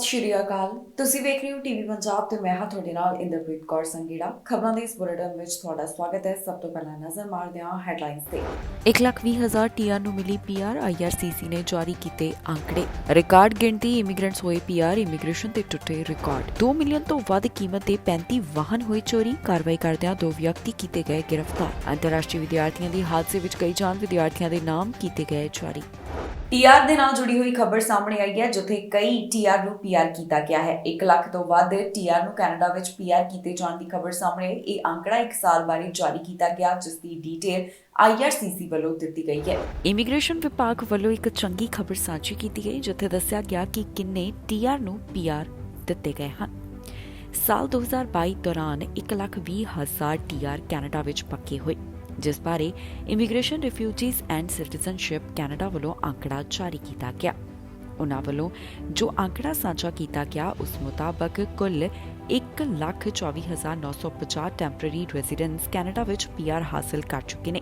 ਸਤਿ ਸ਼੍ਰੀ ਅਕਾਲ। ਤੁਸੀਂ ਵੇਖ ਰਹੇ ਹੋ ਟੀਵੀ ਪੰਜਾਬ ਤੇ ਮੈਂ ਹਾਂ ਤੁਹਾਡੇ ਨਾਲ ਇੰਦਰਪ੍ਰੀਤ ਕੌਰ ਸੰਗੀੜਾ। ਖਬਰਾਂ ਦੇ ਇਸ ਬੁਲੇਟਿਨ ਵਿੱਚ ਤੁਹਾਡਾ ਸਵਾਗਤ ਹੈ। ਸਭ ਤੋਂ ਪਹਿਲਾਂ ਨਜ਼ਰ ਮਾਰਦੇ ਹਾਂ ਹੈਡਲਾਈਨਸ ਤੇ। 1,20,000 ਟੀਆਰ ਨੂੰ ਮਿਲੀ ਪੀਆਰ। ਆਈਆਰਸੀਸੀ ਨੇ ਜਾਰੀ ਕੀਤੇ ਅੰਕੜੇ। ਰਿਕਾਰਡ ਗਿਣਤੀ ਇਮੀਗ੍ਰੈਂਟਸ ਹੋਏ ਪੀਆਰ। ਇਮੀਗ੍ਰੇਸ਼ਨ ਤੇ ਟੁੱਟੇ ਰਿਕਾਰਡ। 2 ਮਿਲੀਅਨ ਤੋਂ ਵੱਧ ਕੀਮਤ ਦੇ 35 ਵਾਹਨ ਹੋਏ ਚੋਰੀ। ਕਾਰਵਾਈ ਕਰਦਿਆਂ 2 ਵਿਅਕਤੀ ਕੀਤੇ ਗਏ ਗ੍ਰਿਫਤਾਰ। ਅੰਤਰਰਾਸ਼ਟਰੀ ਵਿਦਿਆਰਥੀਆਂ ਦੀ ਹਾਦਸੇ ਵਿੱਚ ਕਈ ਜਾਨ। ਵਿਦਿਆਰਥੀਆਂ ਦੇ ਨਾਮ ਕੀਤੇ ਗਏ ਜਾਰੀ। ਟੀਆਰ ਦੇ ਨਾਲ ਜੁੜੀ ਹੋਈ ਖਬਰ ਸਾਹਮਣੇ ਆਈ ਹੈ, ਜਿੱਥੇ ਕਈ ਟੀਆਰ ਨੂੰ ਪੀਆਰ ਕੀਤਾ ਗਿਆ ਹੈ। 1 ਲੱਖ ਤੋਂ ਵੱਧ ਟੀਆਰ ਨੂੰ ਕੈਨੇਡਾ ਵਿੱਚ ਪੀਆਰ ਕੀਤੇ ਜਾਣ ਦੀ ਖਬਰ ਸਾਹਮਣੇ ਆਈ। ਇਹ ਅੰਕੜਾ 1 ਸਾਲ ਬਾਰੇ ਜਾਰੀ ਕੀਤਾ ਗਿਆ, ਜਿਸ ਦੀ ਡੀਟੇਲ ਆਈਆਰਸੀਸੀ ਵੱਲੋਂ ਦਿੱਤੀ ਗਈ ਹੈ। ਇਮੀਗ੍ਰੇਸ਼ਨ ਵਿਭਾਗ ਵੱਲੋਂ ਇੱਕ ਚੰਗੀ ਖਬਰ ਸਾਂਝੀ ਕੀਤੀ ਗਈ, ਜਿੱਥੇ ਦੱਸਿਆ ਗਿਆ ਕਿ ਕਿੰਨੇ ਟੀਆਰ ਨੂੰ ਪੀਆਰ ਦਿੱਤੇ ਗਏ ਹਨ। ਸਾਲ 2022 ਦੌਰਾਨ 1,20,000 ਟੀਆਰ ਕੈਨੇਡਾ ਵਿੱਚ ਪੱਕੇ ਹੋਏ, ਜਿਸ ਬਾਰੇ immigration refugees and citizenship Canada ਵੱਲੋਂ ਅੰਕੜਾ ਜਾਰੀ ਕੀਤਾ ਗਿਆ। ਉਨ੍ਹਾਂ ਵੱਲੋਂ ਜੋ ਅੰਕੜਾ ਸਾਂਝਾ ਕੀਤਾ ਗਿਆ, ਉਸ ਮੁਤਾਬਕ ਕੁੱਲ 1,24,950 ਟੈਂਪਰੇਰੀ ਰੈਜ਼ੀਡੈਂਟਸ ਕੈਨੇਡਾ ਵਿੱਚ ਪੀਆਰ ਹਾਸਲ ਕਰ ਚੁੱਕੇ ਨੇ।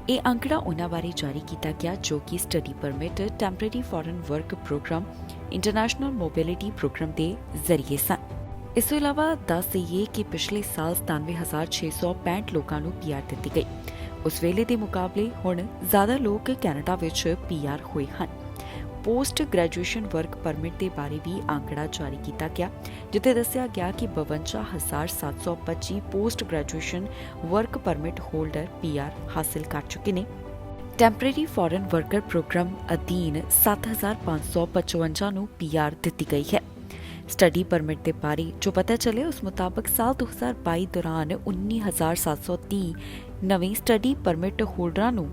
ਇਹ ਅੰਕੜਾ ਉਨ੍ਹਾਂ ਬਾਰੇ ਜਾਰੀ ਕੀਤਾ ਗਿਆ ਜੋ ਕਿ study permit, temporary foreign work programme, international mobility programme ਦੇ ਜ਼ਰੀਏ ਸਨ। ਇਸ ਤੋਂ ਇਲਾਵਾ ਦੱਸ ਦੇਈਏ ਕਿ ਪਿਛਲੇ ਸਾਲ 97,665 ਲੋਕਾਂ ਨੂੰ ਪੀਆਰ ਦਿੱਤੀ ਗਈ। ਉਸ ਵੇਲੇ ਦੇ ਮੁਕਾਬਲੇ ਹੁਣ ਜ਼ਿਆਦਾ ਲੋਕ ਕੈਨੇਡਾ ਵਿੱਚ ਪੀਆਰ ਹੋਏ ਹਨ। ਪੋਸਟ ਗ੍ਰੈਜੂਏਸ਼ਨ ਵਰਕ ਪਰਮਿਟ ਦੇ ਬਾਰੇ ਵੀ ਅੰਕੜਾ ਜਾਰੀ ਕੀਤਾ ਗਿਆ, ਜਿੱਥੇ ਦੱਸਿਆ ਗਿਆ ਕਿ 52,725 post graduation work permit holder PR ਹਾਸਲ ਕਰ ਚੁੱਕੇ ਨੇ। ਟੈਂਪਰੇਰੀ ਫੋਰਨ ਵਰਕਰ ਪ੍ਰੋਗਰਾਮ ਅਧੀਨ 7,555 ਨੂੰ ਪੀਆਰ ਦਿੱਤੀ ਗਈ ਹੈ। ਸਟੱਡੀ ਪਰਮਿਟ ਦੇ ਬਾਰੇ ਜੋ ਪਤਾ ਚੱਲਿਆ, ਉਸ ਮੁਤਾਬਕ ਸਾਲ 2022 ਦੌਰਾਨ 19,730 ਨਵੇਂ ਸਟੱਡੀ ਪਰਮਿਟ ਹੋਲਡਰਾਂ ਨੂੰ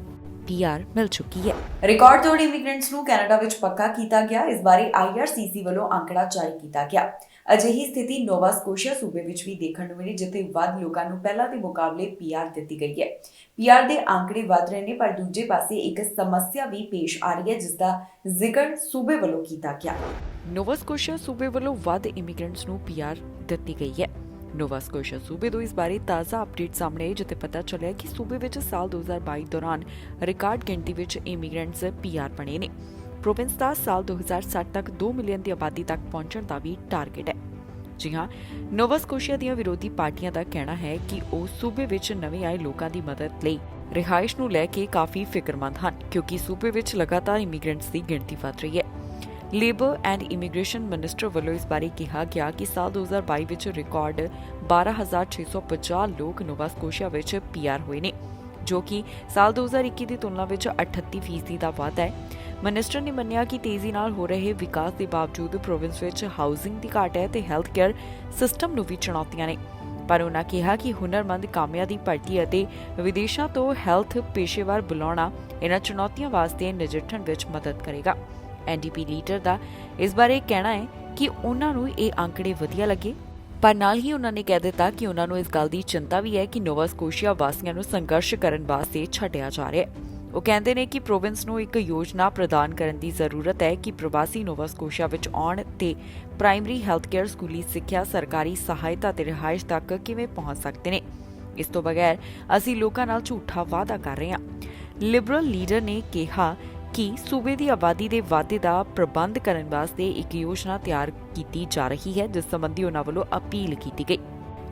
ਪੀਆਰ ਮਿਲ ਚੁੱਕੀ ਹੈ। ਰਿਕਾਰਡ ਤੋੜ ਇਮੀਗ੍ਰੈਂਟਸ ਨੂੰ ਕੈਨੇਡਾ ਵਿੱਚ ਪੱਕਾ ਕੀਤਾ ਗਿਆ। ਇਸ ਬਾਰੇ ਆਈਆਰਸੀਸੀ ਵੱਲੋਂ ਅੰਕੜਾ ਜਾਰੀ ਕੀਤਾ ਗਿਆ। ਅਜਿਹੀ ਸਥਿਤੀ ਨੋਵਾ ਸਕੋਸ਼ੀਆ ਸੂਬੇ ਵਿੱਚ ਵੀ ਦੇਖਣ ਨੂੰ ਮਿਲੀ, ਜਿੱਥੇ ਵੱਧ ਲੋਕਾਂ ਨੂੰ ਪਹਿਲਾਂ ਦੇ ਮੁਕਾਬਲੇ ਪੀਆਰ ਦਿੱਤੀ ਗਈ ਹੈ। ਪੀਆਰ ਦੇ ਅੰਕੜੇ ਵਧ ਰਹੇ ਨੇ, ਪਰ ਦੂਜੇ ਪਾਸੇ ਇੱਕ ਸਮੱਸਿਆ ਵੀ ਪੇਸ਼ ਆ ਰਹੀ ਹੈ, ਜਿਸ ਦਾ ਜ਼ਿਕਰ ਸੂਬੇ ਵੱਲੋਂ ਕੀਤਾ ਗਿਆ। ਨੋਵਾ ਸਕੋਸ਼ੀਆ ਸੂਬੇ ਵੱਲੋਂ ਵੱਧ ਇਮੀਗ੍ਰੈਂਟਸ ਨੂੰ ਪੀਆਰ ਦਿੱਤੀ ਗਈ ਹੈ। ਨੋਵਾ ਸਕੋਸ਼ੀਆ ਸੂਬੇ ਤੋਂ ਇਸ ਬਾਰੇ ਤਾਜ਼ਾ ਅਪਡੇਟ ਸਾਹਮਣੇ ਆਈ, ਜਿੱਥੇ ਪਤਾ ਚੱਲਿਆ ਕਿ ਸੂਬੇ ਵਿੱਚ ਸਾਲ 2022 ਦੌਰਾਨ ਰਿਕਾਰਡ ਗਿਣਤੀ ਵਿੱਚ ਇਮੀਗ੍ਰੈਂਟਸ ਪੀਆਰ ਬਣੇ ਨੇ। ਪ੍ਰੋਵਿੰਸ ਦਾ ਸਾਲ 2060 ਤੱਕ 2 ਮਿਲੀਅਨ ਦੀ ਆਬਾਦੀ ਤੱਕ ਪਹੁੰਚਣ ਦਾ ਵੀ ਟਾਰਗੇਟ ਹੈ। ਜੀ ਹਾਂ, ਨੋਵਾ ਸਕੋਸ਼ੀਆ ਦੀਆਂ ਵਿਰੋਧੀ ਪਾਰਟੀਆਂ ਦਾ ਕਹਿਣਾ ਹੈ ਕਿ ਉਹ ਸੂਬੇ ਵਿੱਚ ਨਵੇਂ ਆਏ ਲੋਕਾਂ ਦੀ ਮਦਦ ਲਈ ਰਿਹਾਇਸ਼ ਨੂੰ ਲੈ ਕੇ ਕਾਫੀ ਫਿਕਰਮੰਦ ਹਨ, ਕਿਉਂਕਿ ਸੂਬੇ ਵਿੱਚ ਲਗਾਤਾਰ ਇਮੀਗ੍ਰੈਂਟਸ ਦੀ ਗਿਣਤੀ ਵਧ ਰਹੀ ਹੈ। ਲੇਬਰ ਐਂਡ ਇਮੀਗ੍ਰੇਸ਼ਨ ਮਿਨਿਸਟਰ ਵੱਲੋਂ ਇਸ ਬਾਰੇ ਕਿਹਾ ਗਿਆ ਕਿ ਸਾਲ 2022 ਵਿੱਚ ਰਿਕਾਰਡ 12,650 ਲੋਕ ਨੋਵਾ ਸਕੋਸ਼ੀਆ ਵਿੱਚ ਪੀਆਰ ਹੋਏ ਨੇ, ਜੋ ਕਿ ਸਾਲ 2021 ਦੀ ਤੁਲਨਾ ਵਿੱਚ 38% ਦਾ ਵਾਧਾ ਹੈ। ਮਿਨਿਸਟਰ ਨੇ ਮੰਨਿਆ ਕਿ ਤੇਜ਼ੀ ਨਾਲ ਹੋ ਰਹੇ ਵਿਕਾਸ ਦੇ ਬਾਵਜੂਦ ਪ੍ਰੋਵਿੰਸ ਵਿੱਚ ਹਾਊਸਿੰਗ ਦੀ ਘਾਟ ਹੈ ਤੇ ਹੈਲਥ ਕੇਅਰ ਸਿਸਟਮ ਨੂੰ ਵੀ ਚੁਣੌਤੀਆਂ ਨੇ, ਪਰ ਉਨ੍ਹਾਂ ਕਿਹਾ ਕਿ ਹੁਨਰਮੰਦ ਕਾਮਿਆਂ ਦੀ ਭਰਤੀ ਅਤੇ ਵਿਦੇਸ਼ਾਂ ਤੋਂ ਹੈਲਥ ਪੇਸ਼ੇਵਰ ਬੁਲਾਉਣਾ ਇਹਨਾਂ ਚੁਣੌਤੀਆਂ ਵਾਸਤੇ ਨਜਿੱਠਣ ਵਿੱਚ ਮਦਦ ਕਰੇਗਾ। ਐਨਡੀਪੀ ਲੀਡਰ ਦਾ ਇਸ ਬਾਰੇ ਕਹਿਣਾ ਹੈ ਕਿ ਉਹਨਾਂ ਨੂੰ ਇਹ ਅੰਕੜੇ ਵਧੀਆ ਲੱਗੇ, ਪਰ ਨਾਲ ਹੀ ਉਹਨਾਂ ਨੇ ਕਹਿ ਦਿੱਤਾ ਕਿ ਉਹਨਾਂ ਨੂੰ ਇਸ ਗੱਲ ਦੀ ਚਿੰਤਾ ਵੀ ਹੈ ਕਿ ਨੋਵਾ ਸਕੋਸ਼ੀਆ ਵਾਸੀਆਂ ਨੂੰ ਸੰਘਰਸ਼ ਕਰਨ ਵਾਸਤੇ ਛੱਡਿਆ ਜਾ ਰਿਹਾ ਹੈ। ਉਹ ਕਹਿੰਦੇ ਨੇ ਕਿ ਪ੍ਰੋਵਿੰਸ ਨੂੰ ਇੱਕ ਯੋਜਨਾ ਪ੍ਰਦਾਨ ਕਰਨ ਦੀ ਜ਼ਰੂਰਤ ਹੈ ਕਿ ਪ੍ਰਵਾਸੀ ਨੋਵਾ ਸਕੋਸ਼ੀਆ ਵਿੱਚ ਆਉਣ ਤੇ ਪ੍ਰਾਇਮਰੀ ਹੈਲਥ ਕੇਅਰ, ਸਕੂਲੀ ਸਿੱਖਿਆ, ਸਰਕਾਰੀ ਸਹਾਇਤਾ ਤੇ ਰਿਹਾਇਸ਼ ਤੱਕ ਕਿਵੇਂ ਪਹੁੰਚ ਸਕਦੇ ਨੇ। ਇਸ ਤੋਂ ਬਗੈਰ ਅਸੀਂ ਲੋਕਾਂ ਨਾਲ ਝੂਠਾ ਵਾਅਦਾ ਕਰ ਰਹੇ ਹਾਂ। ਲਿਬਰਲ ਲੀਡਰ ਨੇ ਕਿਹਾ ਕਿ ਸੂਬੇ ਦੀ ਆਬਾਦੀ ਦੇ ਵਾਧੇ ਦਾ ਪ੍ਰਬੰਧ ਕਰਨ ਵਾਸਤੇ ਇੱਕ ਯੋਜਨਾ ਤਿਆਰ ਕੀਤੀ ਜਾ ਰਹੀ ਹੈ, ਜਿਸ ਸੰਬੰਧੀ ਉਹਨਾਂ ਵੱਲੋਂ ਅਪੀਲ ਕੀਤੀ ਗਈ।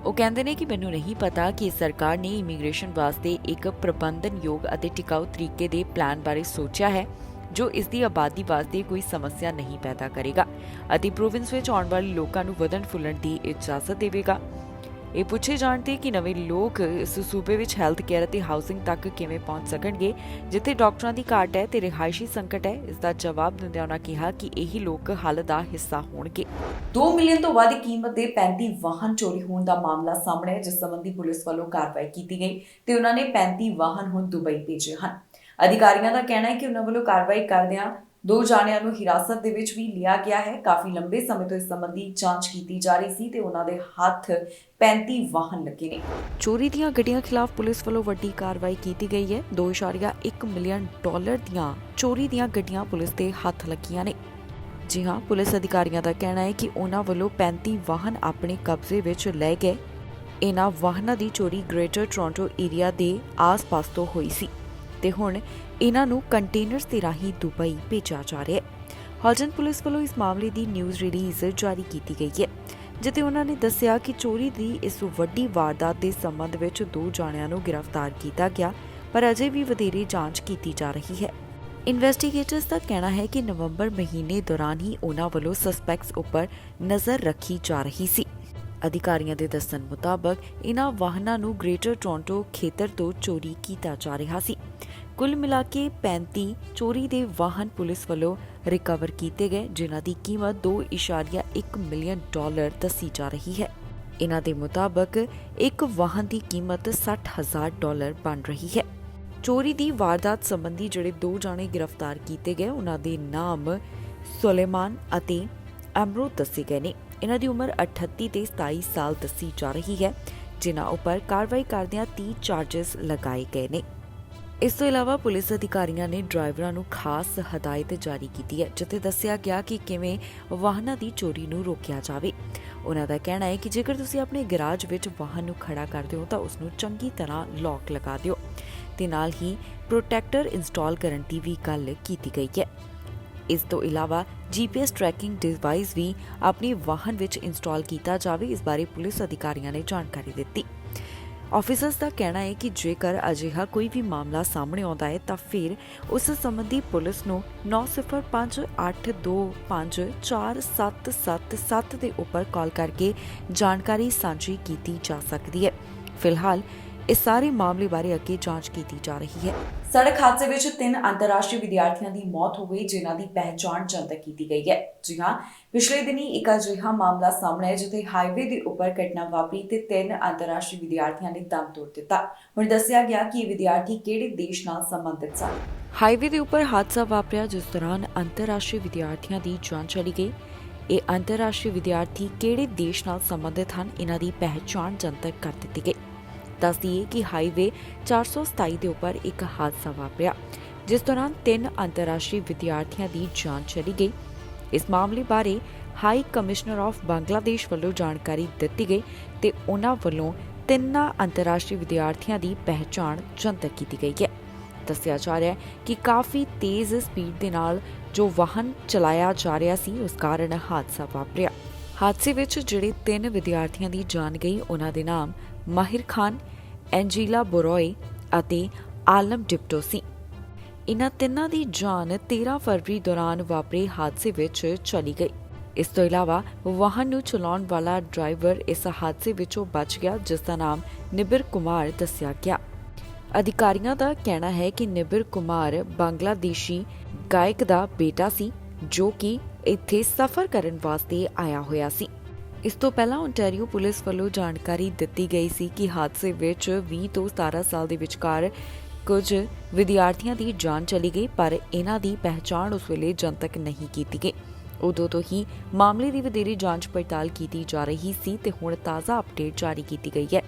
ਉਹ ਕਹਿੰਦੇ ਨੇ ਕਿ ਮੈਨੂੰ ਨਹੀਂ ਪਤਾ ਕਿ ਸਰਕਾਰ ਨੇ ਇਮੀਗ੍ਰੇਸ਼ਨ ਵਾਸਤੇ ਇੱਕ ਪ੍ਰਬੰਧਨਯੋਗ ਅਤੇ ਟਿਕਾਊ ਤਰੀਕੇ ਦੇ ਪਲਾਨ ਬਾਰੇ ਸੋਚਿਆ ਹੈ, ਜੋ ਇਸ ਦੀ ਆਬਾਦੀ ਵਾਸਤੇ ਕੋਈ ਸਮੱਸਿਆ ਨਹੀਂ ਪੈਦਾ ਕਰੇਗਾ ਅਤੇ ਪ੍ਰੋਵਿੰਸ ਵਿੱਚ ਆਉਣ ਵਾਲੇ ਲੋਕਾਂ ਨੂੰ ਵਧਣ ਫੁੱਲਣ ਦੀ ਇਜਾਜ਼ਤ ਦੇਵੇਗਾ। ਇਹ ਪੁੱਛੇ ਜਾਣ ਤੇ ਕਿ ਨਵੇਂ ਲੋਕ ਇਸ ਸੂਬੇ ਵਿੱਚ ਹੈਲਥ ਕੇਅਰ ਅਤੇ ਹਾਊਸਿੰਗ ਤੱਕ ਕਿਵੇਂ ਪਹੁੰਚ ਸਕਣਗੇ, ਜਿੱਥੇ ਡਾਕਟਰਾਂ ਦੀ ਘਾਟ ਹੈ ਤੇ ਰਿਹਾਇਸ਼ੀ ਸੰਕਟ ਹੈ, ਇਸ ਦਾ ਜਵਾਬ ਦਿੰਦਿਆਂ ਉਹਨਾਂ ਕਿਹਾ ਕਿ ਇਹੀ ਲੋਕ ਹੱਲ ਦਾ ਹਿੱਸਾ ਹੋਣਗੇ। 2 ਮਿਲੀਅਨ ਤੋਂ ਵੱਧ ਕੀਮਤ ਦੇ 35 ਵਾਹਨ ਚੋਰੀ ਹੋਣ ਦਾ ਮਾਮਲਾ ਸਾਹਮਣੇ ਹੈ, ਜਿਸ ਸੰਬੰਧੀ ਪੁਲਿਸ ਵੱਲੋਂ ਕਾਰਵਾਈ ਕੀਤੀ ਗਈ ਤੇ ਉਹਨਾਂ ਨੇ 35 ਵਾਹਨ ਹੁਣ ਦੁਬਈ ਭੇਜੇ ਹਨ। ਅਧਿਕਾਰੀਆਂ ਦਾ ਕਹਿਣਾ ਹੈ ਕਿ ਉਹਨਾਂ ਵੱਲੋਂ ਕਾਰਵਾਈ ਕਰਦਿਆਂ 2 ਜਾਣਿਆਂ ਨੂੰ ਹਿਰਾਸਤ ਦੇ ਵਿੱਚ ਵੀ ਲਿਆ ਗਿਆ ਹੈ। ਕਾਫੀ ਲੰਬੇ ਸਮੇਂ ਤੋਂ ਇਸ ਸੰਬੰਧੀ ਜਾਂਚ ਕੀਤੀ ਜਾ ਰਹੀ ਸੀ ਤੇ ਉਹਨਾਂ ਦੇ ਹੱਥ 35 ਵਾਹਨ ਲੱਗੇ ਨੇ। ਚੋਰੀ ਦੀਆਂ ਗੱਡੀਆਂ ਖਿਲਾਫ ਪੁਲਿਸ ਵੱਲੋਂ ਵੱਡੀ ਕਾਰਵਾਈ ਕੀਤੀ ਗਈ ਹੈ। $2.1 ਮਿਲੀਅਨ ਦੀਆਂ ਚੋਰੀ ਦੀਆਂ ਗੱਡੀਆਂ ਪੁਲਿਸ ਦੇ ਹੱਥ ਲੱਗੀਆਂ ਨੇ। ਜੀ ਹਾਂ, ਪੁਲਿਸ ਅਧਿਕਾਰੀਆਂ ਦਾ ਕਹਿਣਾ ਹੈ ਕਿ ਉਹਨਾਂ ਵੱਲੋਂ 35 ਵਾਹਨ ਆਪਣੇ ਕਬਜ਼ੇ ਵਿੱਚ ਲੈ ਗਏ। ਇਹਨਾਂ ਵਾਹਨਾਂ ਦੀ ਚੋਰੀ ਗ੍ਰੇਟਰ ਟੋਰਾਂਟੋ ਏਰੀਆ ਦੇ ਆਸ-ਪਾਸ ਤੋਂ ਹੋਈ ਸੀ ਤੇ ਹੁਣ ਇਹਨਾਂ ਨੂੰ ਕੰਟੇਨਰਸ ਦੇ ਰਾਹੀਂ ਦੁਬਈ ਭੇਜਿਆ ਜਾ ਰਿਹਾ ਹੈ। ਹੌਜਨ ਪੁਲਿਸ ਵੱਲੋਂ ਇਸ ਮਾਮਲੇ ਦੀ ਨਿਊਜ਼ ਰਿਲੀਜ਼ ਜਾਰੀ ਕੀਤੀ ਗਈ ਹੈ, ਜਿੱਥੇ ਉਹਨਾਂ ਨੇ ਦੱਸਿਆ ਕਿ ਚੋਰੀ ਦੀ ਇਸ ਵੱਡੀ ਵਾਰਦਾਤ ਦੇ ਸੰਬੰਧ ਵਿੱਚ 2 ਜਾਣਿਆਂ ਨੂੰ ਗ੍ਰਿਫਤਾਰ ਕੀਤਾ ਗਿਆ, ਪਰ ਅਜੇ ਵੀ ਵਧੇਰੇ ਜਾਂਚ ਕੀਤੀ ਜਾ ਰਹੀ ਹੈ। ਇਨਵੈਸਟੀਗੇਟਰਸ ਦਾ ਕਹਿਣਾ ਹੈ ਕਿ ਨਵੰਬਰ ਮਹੀਨੇ ਦੌਰਾਨ ਹੀ ਉਹਨਾਂ ਵੱਲੋਂ ਸਸਪੈਕਟਸ ਉੱਪਰ ਨਜ਼ਰ ਰੱਖੀ ਜਾ ਰਹੀ ਸੀ। ਅਧਿਕਾਰੀਆਂ ਦੇ ਦੱਸਣ ਮੁਤਾਬਕ ਇਨ੍ਹਾਂ ਵਾਹਨਾਂ ਨੂੰ ਗ੍ਰੇਟਰ ਟੋਰਾਂਟੋ ਖੇਤਰ ਤੋਂ ਚੋਰੀ ਕੀਤਾ ਜਾ ਰਿਹਾ ਸੀ। ਕੁੱਲ ਮਿਲਾ ਕੇ 35 ਚੋਰੀ ਦੇ ਵਾਹਨ ਪੁਲਿਸ ਵੱਲੋਂ ਰਿਕਵਰ ਕੀਤੇ ਗਏ, ਜਿਨ੍ਹਾਂ ਦੀ ਕੀਮਤ $2.1 ਮਿਲੀਅਨ ਦੱਸੀ ਜਾ ਰਹੀ ਹੈ। ਇਨ੍ਹਾਂ ਦੇ ਮੁਤਾਬਕ ਇੱਕ ਵਾਹਨ ਦੀ ਕੀਮਤ $60,000 ਬਣ ਰਹੀ ਹੈ। ਚੋਰੀ ਦੀ ਵਾਰਦਾਤ ਸੰਬੰਧੀ ਜਿਹੜੇ 2 ਜਾਣੇ ਗ੍ਰਿਫਤਾਰ ਕੀਤੇ ਗਏ, ਉਹਨਾਂ ਦੇ ਨਾਮ ਸੁਲੇਮਾਨ ਅਤੇ ਅਮਰੂਦ ਦੱਸੇ ਗਏ ਨੇ। ਇਹਨਾਂ ਦੀ ਉਮਰ 38 ਤੇ 27 ਸਾਲ ਦੱਸੀ ਜਾ ਰਹੀ ਹੈ, ਜਿਨ੍ਹਾਂ ਉੱਪਰ ਕਾਰਵਾਈ ਕਰਦਿਆਂ 30 ਚਾਰजेस ਲਗਾਏ ਗਏ ਨੇ। ਇਸ ਤੋਂ ਇਲਾਵਾ ਪੁਲਿਸ ਅਧਿਕਾਰੀਆਂ ਨੇ ਡਰਾਈਵਰਾਂ ਨੂੰ ਖਾਸ ਹਦਾਇਤ ਜਾਰੀ ਕੀਤੀ ਹੈ, ਜਿੱਥੇ ਦੱਸਿਆ ਗਿਆ ਕਿ ਕਿਵੇਂ ਵਾਹਨਾਂ ਦੀ ਚੋਰੀ ਨੂੰ ਰੋਕਿਆ ਜਾਵੇ। ਉਹਨਾਂ ਦਾ ਕਹਿਣਾ ਹੈ ਕਿ ਜੇਕਰ ਤੁਸੀਂ ਆਪਣੇ ਗੈਰਾਜ ਵਿੱਚ ਵਾਹਨ ਨੂੰ ਖੜਾ ਕਰਦੇ ਹੋ ਤਾਂ ਉਸ ਨੂੰ ਚੰਗੀ ਤਰ੍ਹਾਂ ਲੌਕ ਲਗਾ ਦਿਓ ਤੇ ਨਾਲ ਹੀ ਪ੍ਰੋਟੈਕਟਰ ਇੰਸਟਾਲ ਕਰਨ ਦੀ ਵੀ ਗੱਲ ਕੀਤੀ ਗਈ ਹੈ। ਇਸ ਤੋਂ ਇਲਾਵਾ GPS ਟਰੈਕਿੰਗ ਡਿਵਾਈਸ ਵੀ ਆਪਣੇ ਵਾਹਨ ਵਿੱਚ ਇੰਸਟਾਲ ਕੀਤਾ ਜਾਵੇ, ਇਸ ਬਾਰੇ ਪੁਲਿਸ ਅਧਿਕਾਰੀਆਂ ਨੇ ਜਾਣਕਾਰੀ ਦਿੱਤੀ। ਆਫੀਸਰਸ ਦਾ ਕਹਿਣਾ ਹੈ ਕਿ ਜੇਕਰ ਅਜਿਹਾ ਕੋਈ ਵੀ ਮਾਮਲਾ ਸਾਹਮਣੇ ਆਉਂਦਾ ਹੈ ਤਾਂ ਫਿਰ ਉਸ ਸੰਬੰਧੀ ਪੁਲਿਸ ਨੂੰ 9058254777 ਦੇ ਉੱਪਰ ਕਾਲ ਕਰਕੇ ਜਾਣਕਾਰੀ ਸਾਂਝੀ ਕੀਤੀ ਜਾ ਸਕਦੀ ਹੈ। ਫਿਲਹਾਲ ਇਸ ਸਾਰੇ ਮਾਮਲੇ ਬਾਰੇ ਅੱਗੇ ਜਾਂਚ ਕੀਤੀ ਜਾ ਰਹੀ ਹੈ। ਸੜਕ ਹਾਦਸੇ ਵਿੱਚ 3 ਅੰਤਰਰਾਸ਼ਟਰੀ ਵਿਦਿਆਰਥੀਆਂ ਦੀ ਮੌਤ ਹੋ ਗਈ, ਜਿਨ੍ਹਾਂ ਦੀ ਪਹਿਚਾਣ ਜਨਤਕ ਕੀਤੀ ਗਈ ਹੈ। ਜੀ ਹਾਂ, ਪਿਛਲੇ ਦਿਨੀ ਇੱਕ ਅਜਿਹਾ ਮਾਮਲਾ ਸਾਹਮਣੇ ਆਇਆ ਜਿੱਥੇ ਹਾਈਵੇ ਦੇ ਉੱਪਰ ਘਟਨਾ ਵਾਪਰੀ ਤੇ 3 ਅੰਤਰਰਾਸ਼ਟਰੀ ਵਿਦਿਆਰਥੀਆਂ ਨੇ ਦਮ ਤੋੜ ਦਿੱਤਾ। ਹੁਣ ਦੱਸਿਆ ਗਿਆ ਕਿ ਇਹ ਵਿਦਿਆਰਥੀ ਕਿਹੜੇ ਦੇਸ਼ ਨਾਲ ਸੰਬੰਧਿਤ ਸਨ। ਹਾਈਵੇ ਦੇ ਉੱਪਰ ਹਾਦਸਾ ਵਾਪਰਿਆ, ਜਿਸ ਦੌਰਾਨ ਅੰਤਰਰਾਸ਼ਟਰੀ ਵਿਦਿਆਰਥੀਆਂ ਦੀ ਜਾਨ ਚਲੀ ਗਈ। ਇਹ ਅੰਤਰਰਾਸ਼ਟਰੀ ਵਿਦਿਆਰਥੀ ਕਿਹੜੇ ਦੇਸ਼ ਨਾਲ ਸੰਬੰਧਿਤ ਹਨ, ਇਹਨਾਂ ਦੀ ਪਹਿਚਾਣ ਜਨਤਕ ਕਰ ਦਿੱਤੀ ਗਈ। ਦੱਸ ਦਈਏ ਕਿ ਹਾਈਵੇ 427 ਦੇ ਉੱਪਰ ਇੱਕ ਹਾਦਸਾ ਵਾਪਰਿਆ, ਜਿਸ ਦੌਰਾਨ 3 ਅੰਤਰਰਾਸ਼ਟਰੀ ਵਿਦਿਆਰਥੀਆਂ ਦੀ ਜਾਨ ਚਲੀ ਗਈ। ਇਸ ਮਾਮਲੇ ਬਾਰੇ ਹਾਈ ਕਮਿਸ਼ਨਰ ਆਫ ਬੰਗਲਾਦੇਸ਼ ਵੱਲੋਂ ਜਾਣਕਾਰੀ ਦਿੱਤੀ ਗਈ ਤੇ ਉਹਨਾਂ ਵੱਲੋਂ 3 ਅੰਤਰਰਾਸ਼ਟਰੀ ਵਿਦਿਆਰਥੀਆਂ ਦੀ ਪਹਿਚਾਣ ਜਨਤਕ ਕੀਤੀ ਗਈ ਹੈ। ਦੱਸਿਆ ਜਾ ਰਿਹਾ ਹੈ ਕਿ ਕਾਫੀ ਤੇਜ਼ ਸਪੀਡ ਦੇ ਨਾਲ ਜੋ ਵਾਹਨ ਚਲਾਇਆ ਜਾ ਰਿਹਾ ਸੀ, ਉਸ ਕਾਰਨ ਹਾਦਸਾ ਵਾਪਰਿਆ। ਹਾਦਸੇ ਵਿੱਚ ਜਿਹੜੇ 3 ਵਿਦਿਆਰਥੀਆਂ ਦੀ ਜਾਨ ਗਈ, ਉਹਨਾਂ ਦੇ ਨਾਮ ਮਾਹਿਰ ਖਾਨ, ਐਂਜੀਲਾ ਬੋਰੋਏ ਅਤੇ ਆਲਮ ਡਿਪਟੋ ਸੀ। ਇਨ੍ਹਾਂ ਤਿੰਨਾਂ ਦੀ ਜਾਨ 13 ਫਰਵਰੀ ਦੌਰਾਨ ਵਾਪਰੇ ਹਾਦਸੇ ਵਿੱਚ ਚਲੀ ਗਈ। ਇਸ ਤੋਂ ਇਲਾਵਾ ਵਾਹਨ ਨੂੰ ਚਲਾਉਣ ਵਾਲਾ ਡਰਾਈਵਰ ਇਸ ਹਾਦਸੇ ਵਿੱਚੋਂ ਬਚ ਗਿਆ, ਜਿਸ ਦਾ ਨਾਮ ਨਿਬਰ ਕੁਮਾਰ ਦੱਸਿਆ ਗਿਆ। ਅਧਿਕਾਰੀਆਂ ਦਾ ਕਹਿਣਾ ਹੈ ਕਿ ਨਿਬਰ ਕੁਮਾਰ ਬੰਗਲਾਦੇਸ਼ੀ ਗਾਇਕ ਦਾ ਬੇਟਾ ਸੀ, ਜੋ ਕਿ ਇੱਥੇ ਸਫ਼ਰ ਕਰਨ ਵਾਸਤੇ ਆਇਆ ਹੋਇਆ ਸੀ। ਇਸ ਤੋਂ ਪਹਿਲਾਂ ਓਨਟਾਰੀਓ ਪੁਲਿਸ ਵੱਲੋਂ ਜਾਣਕਾਰੀ ਦਿੱਤੀ ਗਈ ਸੀ ਕਿ ਹਾਦਸੇ ਵਿੱਚ 20 ਤੋਂ 17 ਸਾਲ ਦੇ ਵਿਚਕਾਰ ਕੁਝ ਵਿਦਿਆਰਥੀਆਂ ਦੀ ਜਾਨ ਚਲੀ ਗਈ, ਪਰ ਇਹਨਾਂ ਦੀ ਪਹਿਚਾਣ ਉਸ ਵੇਲੇ ਜਨਤਕ ਨਹੀਂ ਕੀਤੀ ਗਈ। ਉਦੋਂ ਤੋਂ ਹੀ ਮਾਮਲੇ ਦੀ ਵਧੇਰੇ ਜਾਂਚ ਪੜਤਾਲ ਕੀਤੀ ਜਾ ਰਹੀ ਸੀ ਤੇ ਹੁਣ ਤਾਜ਼ਾ ਅਪਡੇਟ ਜਾਰੀ ਕੀਤੀ ਗਈ ਹੈ।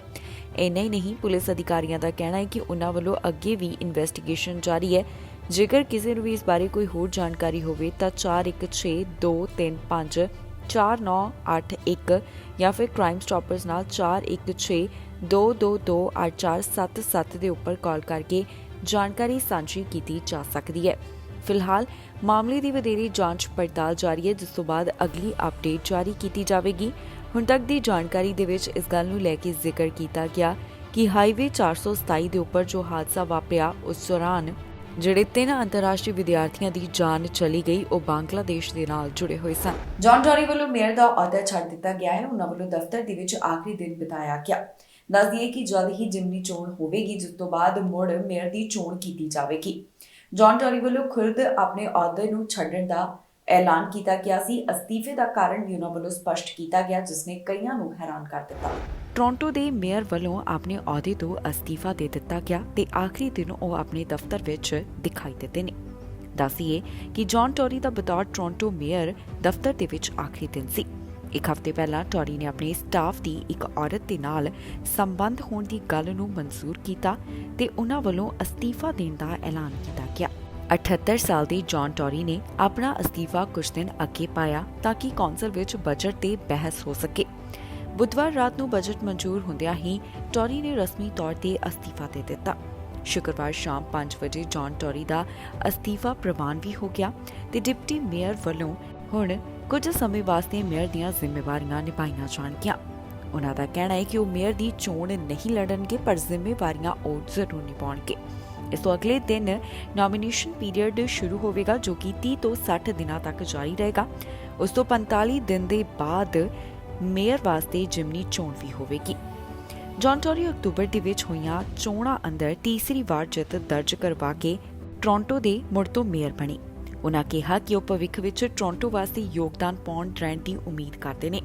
ਇੰਨਾ ਹੀ ਨਹੀਂ, ਪੁਲਿਸ ਅਧਿਕਾਰੀਆਂ ਦਾ ਕਹਿਣਾ ਹੈ ਕਿ ਉਹਨਾਂ ਵੱਲੋਂ ਅੱਗੇ ਵੀ ਇਨਵੈਸਟੀਗੇਸ਼ਨ ਜਾਰੀ ਹੈ। ਜੇਕਰ ਕਿਸੇ ਨੂੰ ਵੀ ਇਸ ਬਾਰੇ ਕੋਈ ਹੋਰ ਜਾਣਕਾਰੀ ਹੋਵੇ ਤਾਂ 4162354981 ਜਾਂ ਫਿਰ ਕ੍ਰਾਈਮ ਸਟਾਪਰਸ ਨਾਲ 4162228477 ਦੇ ਉੱਪਰ ਕਾਲ ਕਰਕੇ ਜਾਣਕਾਰੀ ਸਾਂਝੀ ਕੀਤੀ ਜਾ ਸਕਦੀ ਹੈ। ਫਿਲਹਾਲ ਮਾਮਲੇ ਦੀ ਵਧੇਰੇ ਜਾਂਚ ਪੜਤਾਲ ਜਾਰੀ ਹੈ, ਜਿਸ ਤੋਂ ਬਾਅਦ ਅਗਲੀ ਅਪਡੇਟ ਜਾਰੀ ਕੀਤੀ ਜਾਵੇਗੀ। ਹੁਣ ਤੱਕ ਦੀ ਜਾਣਕਾਰੀ ਦੇ ਵਿੱਚ ਇਸ ਗੱਲ ਨੂੰ ਲੈ ਕੇ ਜ਼ਿਕਰ ਕੀਤਾ ਗਿਆ ਕਿ ਹਾਈਵੇ 427 ਦੇ ਉੱਪਰ ਜੋ ਹਾਦਸਾ ਵਾਪਰਿਆ, ਉਸ ਦੌਰਾਨ ਜਿਹੜੇ 3 ਅੰਤਰਰਾਸ਼ਟਰੀ ਵਿਦਿਆਰਥੀਆਂ ਦੀ ਜਾਨ ਚਲੀ ਗਈ, ਉਹ ਬੰਗਲਾਦੇਸ਼ ਦੇ ਨਾਲ ਜੁੜੇ ਹੋਏ ਸਨ। ਜੌਨ ਟੋਰੀ ਵੱਲੋਂ ਮੇਅਰ ਦਾ ਅਹੁਦਾ ਛੱਡ ਦਿੱਤਾ ਗਿਆ ਹੈ। ਉਹਨਾਂ ਵੱਲੋਂ ਦਫ਼ਤਰ ਦੇ ਵਿੱਚ ਆਖਰੀ ਦਿਨ ਬਿਤਾਇਆ ਗਿਆ। ਦੱਸ ਦਈਏ ਕਿ ਜਲਦ ਹੀ ਜ਼ਿਮਨੀ ਚੋਣ ਹੋਵੇਗੀ, ਜਿਸ ਤੋਂ ਬਾਅਦ ਮੁੜ ਮੇਅਰ ਦੀ ਚੋਣ ਕੀਤੀ ਜਾਵੇਗੀ। ਜੌਨ ਟੋਰੀ ਵੱਲੋਂ ਖੁਦ ਆਪਣੇ ਅਹੁਦੇ ਨੂੰ ਛੱਡਣ ਦਾ ਐਲਾਨ ਕੀਤਾ ਗਿਆ ਸੀ। ਅਸਤੀਫੇ ਦਾ ਕਾਰਨ ਵੀ ਉਹਨਾਂ ਵੱਲੋਂ ਸਪਸ਼ਟ ਕੀਤਾ ਗਿਆ, ਜਿਸ ਨੇ ਕਈਆਂ ਨੂੰ ਹੈਰਾਨ ਕਰ ਦਿੱਤਾ। ਟੋਰਾਂਟੋ ਦੇ ਮੇਅਰ ਵੱਲੋਂ ਆਪਣੇ ਅਹੁਦੇ ਤੋਂ ਅਸਤੀਫਾ ਦੇ ਦਿੱਤਾ ਗਿਆ ਤੇ ਆਖਰੀ ਦਿਨ ਉਹ ਆਪਣੇ ਦਫ਼ਤਰ ਵਿੱਚ ਦਿਖਾਈ ਦਿੱਤੇ ਨੇ। ਦੱਸੀਏ ਕਿ ਜੌਨ ਟੋਰੀ ਦਾ ਬਤੌਰ ਟੋਰਾਂਟੋ ਮੇਅਰ ਦਫ਼ਤਰ ਦੇ ਵਿੱਚ ਆਖਰੀ ਦਿਨ ਸੀ। ਇੱਕ ਹਫ਼ਤੇ ਪਹਿਲਾਂ ਟੋਰੀ ਨੇ ਆਪਣੇ ਸਟਾਫ ਦੀ ਇੱਕ ਔਰਤ ਦੇ ਨਾਲ ਸੰਬੰਧ ਹੋਣ ਦੀ ਗੱਲ ਨੂੰ ਮਨਜ਼ੂਰ ਕੀਤਾ ਤੇ ਉਹਨਾਂ ਵੱਲੋਂ ਅਸਤੀਫਾ ਦੇਣ ਦਾ ਐਲਾਨ ਕੀਤਾ ਗਿਆ। 78 ਸਾਲ ਦੇ ਜੌਨ ਟੋਰੀ ਨੇ ਆਪਣਾ ਅਸਤੀਫਾ ਕੁਝ ਦਿਨ ਅੱਗੇ ਪਾਇਆ ਤਾਂ ਕਿ ਕੌਂਸਲ ਵਿੱਚ ਬਜਟ ਤੇ ਬਹਿਸ ਹੋ ਸਕੇ। ਬੁੱਧਵਾਰ ਰਾਤ ਨੂੰ ਬਜਟ ਮਨਜ਼ੂਰ ਹੁੰਦਿਆਂ ਹੀ ਟੋਰੀ ਨੇ ਰਸਮੀ ਤੌਰ ਤੇ ਅਸਤੀਫਾ ਦੇ ਦਿੱਤਾ। ਸ਼ੁੱਕਰਵਾਰ ਸ਼ਾਮ 5 ਵਜੇ ਜੌਨ ਟੋਰੀ ਦਾ ਅਸਤੀਫਾ ਪ੍ਰਵਾਨ ਵੀ ਹੋ ਗਿਆ ਤੇ ਡਿਪਟੀ ਮੇਅਰ ਵੱਲੋਂ ਹੁਣ ਕੁਝ ਸਮੇਂ ਵਾਸਤੇ ਮੇਅਰ ਦੀਆਂ ਜ਼ਿੰਮੇਵਾਰੀਆਂ ਨਿਭਾਈਆਂ ਜਾਣਗੀਆਂ। ਉਹਨਾਂ ਦਾ ਕਹਿਣਾ ਹੈ ਕਿ ਉਹ ਮੇਅਰ ਦੀ ਚੋਣ ਨਹੀਂ ਲੜਨਗੇ, ਪਰ ਜ਼ਿੰਮੇਵਾਰੀਆਂ ਉਹ ਜ਼ਰੂਰ ਨਿਭਾਉਣਗੇ। ਇਸ ਤੋਂ ਅਗਲੇ ਦਿਨ ਨੋਮੀਨੇਸ਼ਨ ਪੀਰੀਅਡ ਸ਼ੁਰੂ ਹੋਵੇਗਾ, ਜੋ ਕਿ 30 ਤੋਂ 60 ਦਿਨਾਂ ਤੱਕ ਜਾਰੀ ਰਹੇਗਾ। ਉਸ ਤੋਂ 45 ਦਿਨ ਦੇ ਬਾਅਦ ਮੇਅਰ ਵਾਸਤੇ ਜਿਮਨੀ ਚੋਣ ਵੀ ਹੋਵੇਗੀ। ਜੌਨ ਟੋਰੀ ਅਕਤੂਬਰ ਦੇ ਵਿੱਚ ਹੋਈਆਂ ਚੋਣਾਂ ਅੰਦਰ ਤੀਸਰੀ ਵਾਰ ਜਿੱਤ ਦਰਜ ਕਰਵਾ ਕੇ ਟੋਰਾਂਟੋ ਦੇ ਮੁੜ ਤੋਂ ਮੇਅਰ ਬਣੇ। ਉਨ੍ਹਾਂ ਕਿਹਾ ਕਿ ਉਹ ਭਵਿੱਖ ਵਿੱਚ ਟੋਰਾਂਟੋ ਵਾਸਤੇ ਯੋਗਦਾਨ ਪਾਉਣ ਰਹਿਣ ਦੀ ਉਮੀਦ ਕਰਦੇ ਨੇ।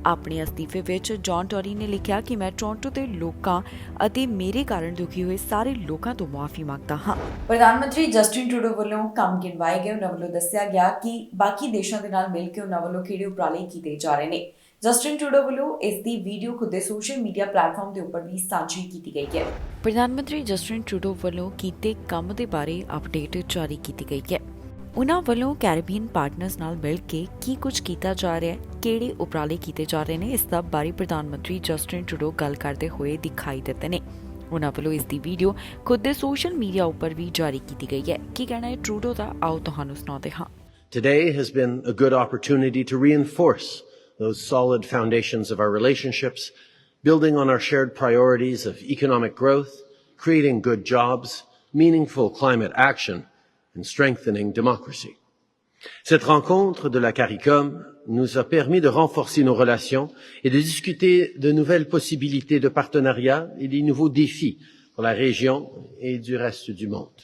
ਆਪਣੇ ਅਸਤੀਫੇ ਵਿੱਚ ਜੌਨ ਟੋਰੀ ਨੇ ਲਿਖਿਆ ਕਿ ਮੈਂ ਟੋਰਾਂਟੋ ਦੇ ਲੋਕਾਂ ਅਤੇ ਮੇਰੇ ਕਾਰਨ ਦੁਖੀ ਹੋਏ ਸਾਰੇ ਲੋਕਾਂ ਤੋਂ ਮੁਆਫੀ ਮੰਗਦਾ ਹਾਂ। ਪ੍ਰਧਾਨ ਮੰਤਰੀ ਜਸਟਿਨ ਟਰੂਡੋ ਵੱਲੋਂ ਕੰਮ ਗਿਣਵਾਏ ਗਏ। ਉਹਨਾਂ ਵੱਲੋਂ ਦੱਸਿਆ ਗਿਆ ਕਿ ਬਾਕੀ ਦੇਸ਼ਾਂ ਦੇ ਨਾਲ ਮਿਲ ਕੇ ਉਹਨਾਂ ਵੱਲੋਂ ਕਿਹੜੇ ਉਪਰਾਲੇ ਕੀਤੇ ਜਾ ਰਹੇ ਨੇ। ਜਸਟਿਨ ਟਰੂਡੋ ਵੱਲੋਂ ਇਸ ਦੀ ਵੀਡੀਓ ਖੁਦ ਦੇ ਸੋਸ਼ਲ ਮੀਡੀਆ ਪਲੇਟਫਾਰਮ ਦੇ ਉੱਪਰ ਵੀ ਸਾਂਝੀ ਕੀਤੀ ਗਈ ਹੈ। ਪ੍ਰਧਾਨ ਮੰਤਰੀ ਜਸਟਿਨ ਟਰੂਡੋ ਵੱਲੋਂ ਕੀਤੇ ਕੰਮ ਦੇ ਬਾਰੇ ਅਪਡੇਟ ਜਾਰੀ ਕੀਤੀ ਗਈ ਹੈ। ਉਨ੍ਹਾਂ ਵੱਲੋਂ ਕੈਰੀਬੀਅਨ ਪਾਰਟਨਰਸ ਨਾਲ ਮਿਲ ਕੇ ਕੀ ਕੁਝ ਕੀਤਾ ਜਾ ਰਿਹਾ ਹੈ, ਕਿਹੜੇ ਉਪਰਾਲੇ ਕੀਤੇ ਜਾ ਰਹੇ ਨੇ, ਇਸ ਦਾ ਬਾਰੇ ਪ੍ਰਧਾਨ ਮੰਤਰੀ ਜਸਟਿਨ ਟਰੂਡੋ ਗੱਲ ਕਰਦੇ ਹੋਏ ਦਿਖਾਈ ਦਿੱਤੇ ਨੇ। ਉਨ੍ਹਾਂ ਵੱਲੋਂ ਇਸ ਦੀ ਵੀਡੀਓ ਖੁਦ ਦੇ ਸੋਸ਼ਲ ਮੀਡੀਆ ਉੱਪਰ ਵੀ ਜਾਰੀ ਕੀਤੀ ਗਈ ਹੈ। ਕੀ ਕਹਿਣਾ ਹੈ ਟਰੂਡੋ ਦਾ, ਆਓ ਤੁਹਾਨੂੰ ਸੁਣਾਉਂਦੇ ਹਾਂ। Today has been a good opportunity to reinforce those solid foundations of our relationships, building on our shared priorities of economic growth, creating good jobs, meaningful climate action, and strengthening democracy. Cette rencontre de la CARICOM nous a permis de renforcer nos relations et de discuter de nouvelles possibilités de partenariat et des nouveaux défis pour la région et du reste du monde.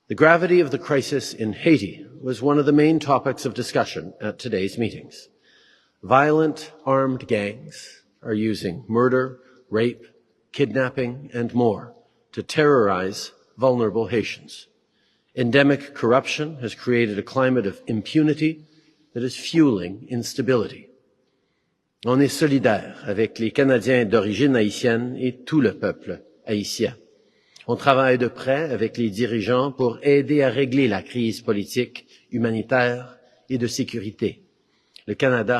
The gravity of the crisis in Haiti was one of the main topics of discussion at today's meetings. Violent armed gangs are using murder, rape, kidnapping, and more to terrorize vulnerable Haitians. Endemic corruption has created a climate of impunity that is fueling instability. On est solidaire avec les Canadiens d'origine haïtienne et tout le peuple haïtien. On travaille de près avec les dirigeants pour aider à régler la crise politique, humanitaire et de sécurité. Le Canada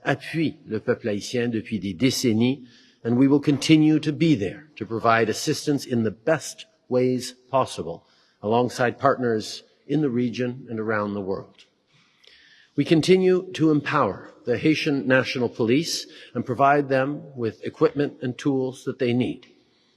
appuie le peuple haïtien depuis des décennies, and we will continue to be there to provide assistance in the best ways possible alongside partners in the region and around the world. We continue to empower the Haitian National Police and provide them with equipment and tools that they need.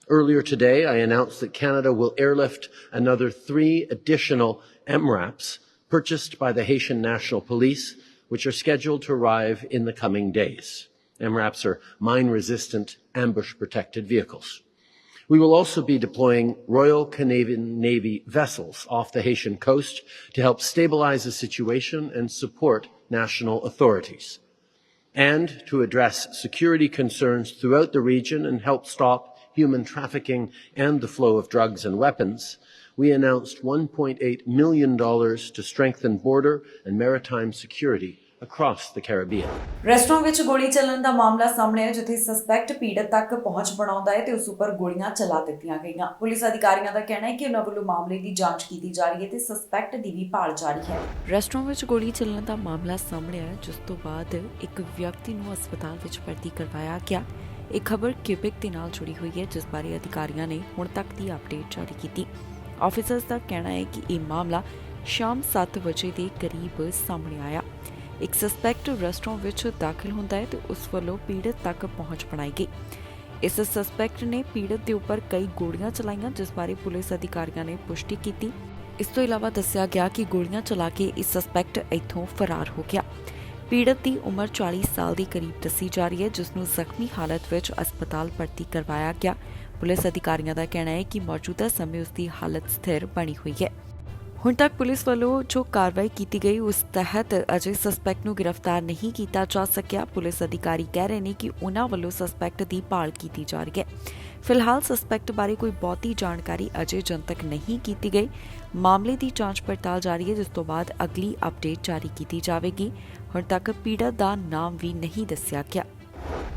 Earlier today, I announced that Canada will airlift another 3 additional MRAPs purchased by the Haitian National Police, which are scheduled to arrive in the coming days. MRAPs are mine-resistant, ambush-protected vehicles. We will also be deploying Royal Canadian Navy vessels off the Haitian coast to help stabilize the situation and support national authorities. And to address security concerns throughout the region and help stop human trafficking and the flow of drugs and weapons, we announced $1.8 million to strengthen border and maritime security across the Caribbean. Restaurant ਵਿੱਚ ਗੋਲੀ ਚੱਲਣ ਦਾ ਮਾਮਲਾ ਸਾਹਮਣੇ ਆਇਆ, ਜਿੱਥੇ suspect ਪੀੜਤ ਤੱਕ ਪਹੁੰਚ ਬਣਾਉਂਦਾ ਹੈ ਤੇ ਉਸ ਉੱਪਰ ਗੋਲੀਆਂ ਚਲਾ ਦਿੱਤੀਆਂ ਗਈਆਂ। ਪੁਲਿਸ ਅਧਿਕਾਰੀਆਂ ਦਾ ਕਹਿਣਾ ਹੈ ਕਿ ਉਹਨਾਂ ਵੱਲੋਂ ਮਾਮਲੇ ਦੀ ਜਾਂਚ ਕੀਤੀ ਜਾ ਰਹੀ ਹੈ ਤੇ ਸਸਪੈਕਟ ਦੀ ਵੀ ਭਾਲ ਜਾਰੀ ਹੈ। ਰੈਸਟੋਰੈਂਟ ਵਿੱਚ ਗੋਲੀ ਚੱਲਣ ਦਾ ਮਾਮਲਾ ਸਾਹਮਣੇ ਆਇਆ, ਜਿਸ ਤੋਂ ਬਾਅਦ ਇੱਕ ਵਿਅਕਤੀ ਨੂੰ ਹਸਪਤਾਲ ਵਿੱਚ ਭਰਤੀ ਕਰਵਾਇਆ ਗਿਆ। ਇਹ ਖਬਰ ਕਿਊਬਿਕ ਦੇ ਨਾਲ ਜੁੜੀ ਹੋਈ ਹੈ, ਜਿਸ ਬਾਰੇ ਅਧਿਕਾਰੀਆਂ ਨੇ ਹੁਣ ਤੱਕ ਦੀ ਅਪਡੇਟ ਜਾਰੀ ਕੀਤੀ। ਆਫੀਸਰਸ ਦਾ ਕਹਿਣਾ ਹੈ ਕਿ ਇਹ ਮਾਮਲਾ ਸ਼ਾਮ 7 ਵਜੇ ਦੇ ਕਰੀਬ ਸਾਹਮਣੇ ਆਇਆ। ਇੱਕ ਸਸਪੈਕਟ ਰੈਸਟੋਰੈਂਟ ਵਿੱਚ ਦਾਖਲ ਹੁੰਦਾ ਹੈ ਤੇ ਉਸ ਵੱਲੋਂ ਪੀੜਤ ਤੱਕ ਪਹੁੰਚ ਬਣਾਈ ਗਈ। ਇਸ ਸਸਪੈਕਟ ਨੇ ਪੀੜਤ ਦੇ ਉੱਪਰ ਕਈ ਗੋਲੀਆਂ ਚਲਾਈਆਂ, ਜਿਸ ਬਾਰੇ ਪੁਲਿਸ ਅਧਿਕਾਰੀਆਂ ਨੇ ਪੁਸ਼ਟੀ ਕੀਤੀ। ਇਸ ਤੋਂ ਇਲਾਵਾ ਦੱਸਿਆ ਗਿਆ ਕਿ ਗੋਲੀਆਂ ਚਲਾ ਕੇ ਇਹ ਸਸਪੈਕਟ ਇੱਥੋਂ ਫਰਾਰ ਹੋ ਗਿਆ। ਪੀੜਤ ਦੀ ਉਮਰ 40 ਸਾਲ ਦੇ ਕਰੀਬ ਦੱਸੀ ਜਾ ਰਹੀ ਹੈ, ਜਿਸ ਨੂੰ ਜ਼ਖਮੀ ਹਾਲਤ ਵਿੱਚ ਹਸਪਤਾਲ ਭਰਤੀ ਕਰਵਾਇਆ ਗਿਆ। ਪੁਲਿਸ ਅਧਿਕਾਰੀਆਂ ਦਾ ਕਹਿਣਾ ਹੈ ਕਿ ਮੌਜੂਦਾ ਸਮੇਂ ਉਸ ਦੀ ਹਾਲਤ ਸਥਿਰ ਬਣੀ ਹੋਈ ਹੈ। ਹੁਣ ਤੱਕ ਪੁਲਿਸ ਵੱਲੋਂ ਜੋ ਕਾਰਵਾਈ ਕੀਤੀ ਗਈ, ਉਸ ਤਹਿਤ ਅਜੇ ਸਸਪੈਕਟ ਨੂੰ ਗ੍ਰਿਫਤਾਰ ਨਹੀਂ ਕੀਤਾ ਜਾ ਸਕਿਆ। ਪੁਲਿਸ ਅਧਿਕਾਰੀ ਕਹਿ ਰਹੇ ਨੇ ਕਿ ਉਹਨਾਂ ਵੱਲੋਂ ਸਸਪੈਕਟ ਦੀ ਭਾਲ ਕੀਤੀ ਜਾ ਰਹੀ ਹੈ। ਫਿਲਹਾਲ ਸਸਪੈਕਟ ਬਾਰੇ ਕੋਈ ਬਹੁਤੀ ਜਾਣਕਾਰੀ ਅਜੇ ਜਨਤਕ ਨਹੀਂ ਕੀਤੀ ਗਈ। ਮਾਮਲੇ ਦੀ ਜਾਂਚ ਪੜਤਾਲ ਜਾਰੀ ਹੈ, ਜਿਸ ਤੋਂ ਬਾਅਦ ਅਗਲੀ ਅਪਡੇਟ ਜਾਰੀ ਕੀਤੀ ਜਾਵੇਗੀ। ਹੁਣ ਤੱਕ ਪੀੜਤ ਦਾ ਨਾਮ ਵੀ ਨਹੀਂ ਦੱਸਿਆ ਗਿਆ।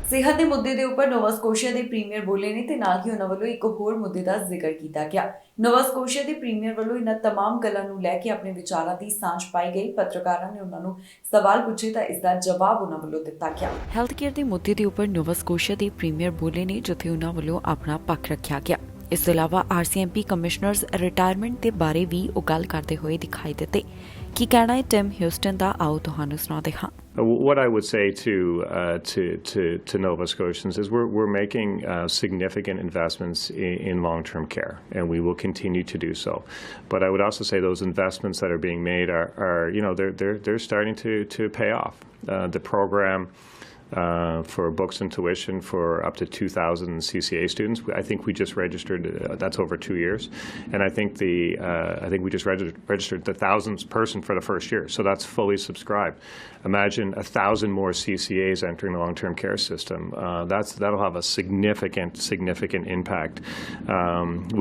ਸਿਹਤ ਦੇ ਮੁੱਦੇ ਦੇ ਉੱਪਰ ਨੋਵਾ ਸਕੋਸ਼ੀਆ ਦੇ ਪ੍ਰੀਮੀਅਰ ਬੋਲੇ ਨੇ ਤੇ ਨਾਲ ਹੀ ਉਹਨਾਂ ਵੱਲੋਂ ਇੱਕ ਹੋਰ ਮੁੱਦੇ ਦਾ ਜ਼ਿਕਰ ਕੀਤਾ ਗਿਆ। ਨੋਵਾ ਸਕੋਸ਼ੀਆ ਦੇ ਪ੍ਰੀਮੀਅਰ ਵੱਲੋਂ ਇਹਨਾਂ तमाम ਗੱਲਾਂ ਨੂੰ ਲੈ ਕੇ ਆਪਣੇ ਵਿਚਾਰਾਂ ਦੀ ਸਾਂਝ ਪਾਈ ਗਈ। ਪੱਤਰਕਾਰਾਂ ਨੇ ਉਹਨਾਂ ਨੂੰ ਸਵਾਲ ਪੁੱਛੇ ਤਾਂ ਇਸ ਦਾ ਜਵਾਬ ਉਹਨਾਂ ਵੱਲੋਂ ਦਿੱਤਾ ਗਿਆ। ਹੈਲਥ ਕੇਅਰ ਦੇ ਮੁੱਦੇ ਦੇ ਉੱਪਰ ਨੋਵਾ ਸਕੋਸ਼ੀਆ ਦੇ ਪ੍ਰੀਮੀਅਰ ਬੋਲੇ ਨੇ, ਜਿੱਥੇ ਉਹਨਾਂ ਵੱਲੋਂ ਆਪਣਾ ਪੱਖ ਰੱਖਿਆ ਗਿਆ। ਇਸ ਤੋਂ ਇਲਾਵਾ RCMP ਕਮਿਸ਼ਨਰਸ ਰਿਟਾਇਰਮੈਂਟ ਦੇ ਬਾਰੇ ਵੀ ਉਹ ਗੱਲ ਕਰਦੇ ਹੋਏ ਦਿਖਾਈ ਦਿੱਤੇ। ਕੀ ਕਹਿਣਾ ਹੈ ਟਿਮ ਹਿਊਸਟਨ ਦਾ, ਆਓ ਤੁਹਾਨੂੰ ਸੁਣਾਉਂਦੇ ਹਾਂ। What I would say to Nova Scotians is we're making significant investments in long-term care, and we will continue to do so. But I would also say those investments that are being made are they're starting to pay off. The program for books and tuition for up to 2,000 CCA students. I think we just registered. That's over 2 years, and I think we just registered the 1,000th person for the first year. So that's fully subscribed. Imagine 1,000 more CCAs entering the long-term care system. That'll have a significant impact.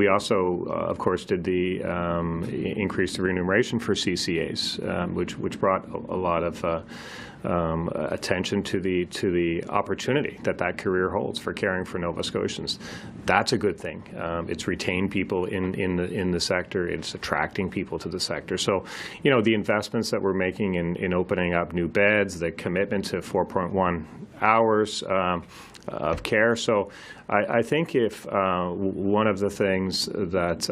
We also, of course, did the increase the remuneration for CCAs, which brought a lot of attention to the opportunity that career holds for caring for Nova Scotians. That's a good thing. It's retained people in the sector. It's attracting people to the sector. So, the investments that we're making in opening up new beds, the commitment to 4.1 hours of care. So I think if one of the things that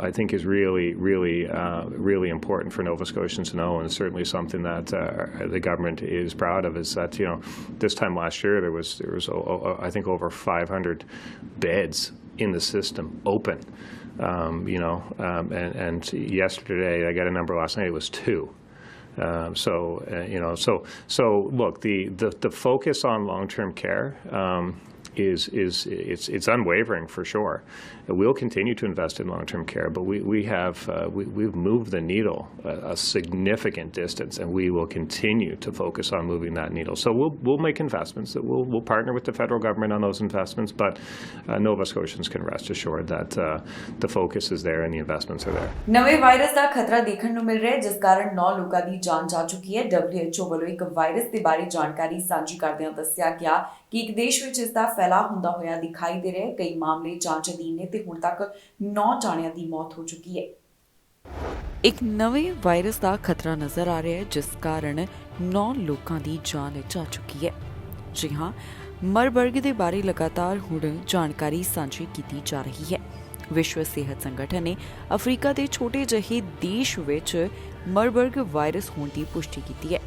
I think is really important for Nova Scotians to know, and certainly something that the government is proud of, is that this time last year there was I think over 500 beds in the system open. And yesterday I got a number last night. It was 2. So look, the focus on long-term care it's unwavering for sure. We'll continue to invest in long-term care, but we've moved the needle a significant distance, and we will continue to focus on moving that needle. So we'll make investments. We'll partner with the federal government on those investments, but Nova Scotians can rest assured that the focus is there and the investments are there. ਨਵੇਂ virus ਦਾ ਖਤਰਾ ਦੇਖਣ ਨੂੰ ਮਿਲ ਰਿਹਾ ਹੈ, ਜਿਸ ਕਾਰਨ 9 ਲੋਕਾਂ ਦੀ ਜਾਨ ਜਾ ਚੁੱਕੀ ਹੈ। WHO ਵੱਲੋਂ ਇੱਕ ਵਾਇਰਸ ਦੇ ਬਾਰੇ ਜਾਣਕਾਰੀ ਸਾਂਝੀ ਕਰਦਿਆਂ ਦੱਸਿਆ ਗਿਆ ਕਿ ਇੱਕ ਦੇਸ਼ ਵਿੱਚ ਇਸ ਦਾ ਫੈਲਾਅ ਹੁੰਦਾ ਹੋਇਆ ਦਿਖਾਈ ਦੇ ਰਿਹਾ ਹੈ। ਕਈ ਮਾਮਲੇ ਜਾਂਚ ਅਧੀਨ ਨੇ ਤੇ ਹੁਣ ਤੱਕ 9 ਜਾਣਿਆਂ ਦੀ ਮੌਤ ਹੋ ਚੁੱਕੀ ਹੈ। ਇੱਕ ਨਵੇਂ ਵਾਇਰਸ ਦਾ ਖਤਰਾ ਨਜ਼ਰ ਆ ਰਿਹਾ ਹੈ, ਜਿਸ ਕਾਰਨ 9 ਲੋਕਾਂ ਦੀ ਜਾਨ ਜਾ ਚੁੱਕੀ ਹੈ। ਜੀ ਹਾਂ, ਮਰਬਰਗ ਦੇ ਬਾਰੇ ਲਗਾਤਾਰ ਹੁਣ ਜਾਣਕਾਰੀ ਸਾਂਝੀ ਕੀਤੀ ਜਾ ਰਹੀ ਹੈ। ਵਿਸ਼ਵ ਸਿਹਤ ਸੰਗਠਨ ਨੇ ਅਫਰੀਕਾ ਦੇ ਛੋਟੇ ਜਿਹੇ ਦੇਸ਼ ਵਿੱਚ ਮਰਬਰਗ ਵਾਇਰਸ ਹੋਣ ਦੀ ਪੁਸ਼ਟੀ ਕੀਤੀ ਹੈ।